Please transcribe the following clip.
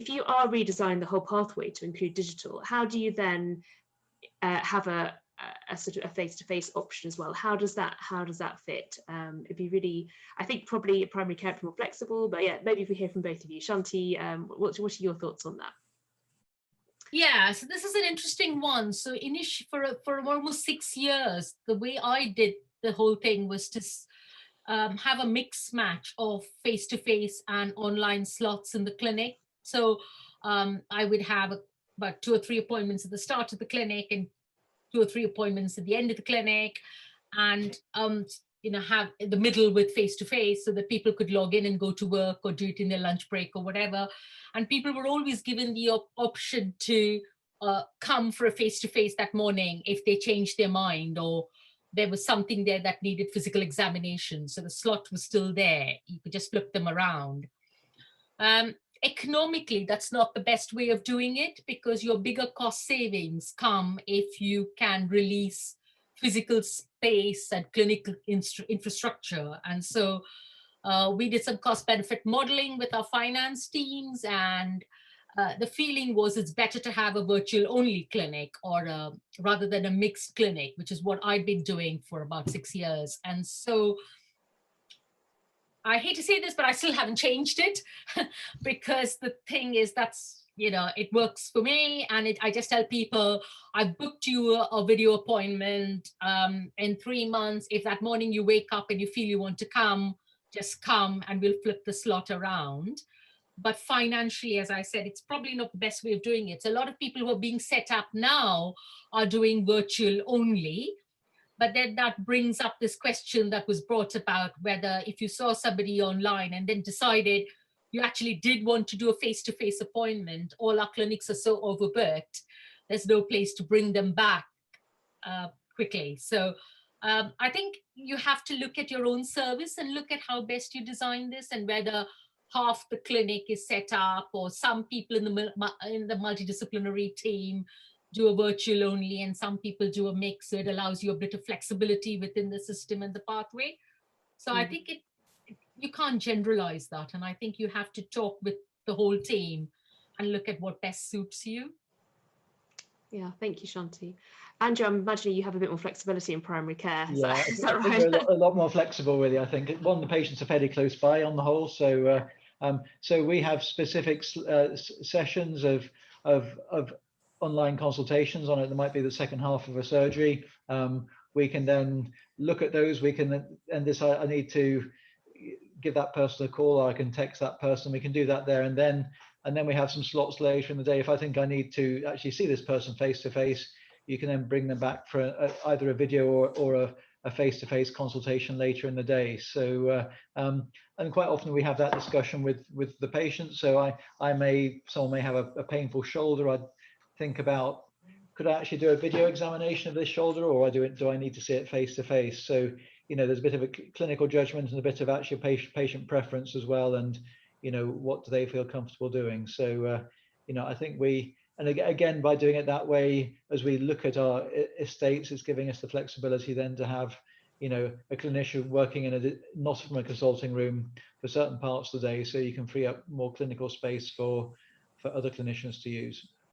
if you are redesigning the whole pathway to include digital, how do you then have a sort of a face-to-face option as well? How does that fit? It'd be really, I think probably primary care more flexible, but yeah, maybe if we hear from both of you. Shanti, what are your thoughts on that? Yeah, so this is an interesting one. So for almost 6 years, the way I did the whole thing was to have a mix match of face-to-face and online slots in the clinic. So I would have about 2 or 3 appointments at the start of the clinic and 2 or 3 appointments at the end of the clinic, and have the middle with face-to-face so that people could log in and go to work or do it in their lunch break or whatever. And people were always given the option to come for a face-to-face that morning if they changed their mind or there was something there that needed physical examination. So the slot was still there. You could just flip them around. Economically, that's not the best way of doing it, because your bigger cost savings come if you can release physical space and clinical infrastructure. And so we did some cost benefit modeling with our finance teams, and the feeling was it's better to have a virtual only clinic or rather than a mixed clinic, which is what I've been doing for about 6 years. And so I hate to say this, but I still haven't changed it because the thing is it works for me. And I just tell people, I've booked you a video appointment in 3 months. If that morning you wake up and you feel you want to come, just come and we'll flip the slot around. But financially, as I said, it's probably not the best way of doing it. So a lot of people who are being set up now are doing virtual only. But then that brings up this question that was brought about whether if you saw somebody online and then decided you actually did want to do a face-to-face appointment, all our clinics are so overbooked, there's no place to bring them back quickly. So I think you have to look at your own service and look at how best you design this, and whether half the clinic is set up or some people in the multidisciplinary team do a virtual only and some people do a mix, so it allows you a bit of flexibility within the system and the pathway. So I think you can't generalize that, and I think you have to talk with the whole team and look at what best suits you. Yeah, thank you, Shanti. Andrew, I'm imagining you have a bit more flexibility in primary care. Yeah, is that right? a lot more flexible, really. I think the patients are fairly close by on the whole, so so we have specific sessions of online consultations on it. There might be the second half of a surgery. We can then look at those. We can then decide I need to give that person a call, or I can text that person. We can do that there and then. And then we have some slots later in the day. If I think I need to actually see this person face to face, you can then bring them back for either a video or a face-to-face consultation later in the day. So and quite often we have that discussion with the patient. So someone may have a painful shoulder. I'd think about, could I actually do a video examination of this shoulder, or do I need to see it face to face? So there's a bit of a clinical judgment and a bit of actual patient preference as well, and what do they feel comfortable doing. So I think and again, by doing it that way, as we look at our estates, it's giving us the flexibility then to have a clinician working in not from a consulting room for certain parts of the day, so you can free up more clinical space for other clinicians to use.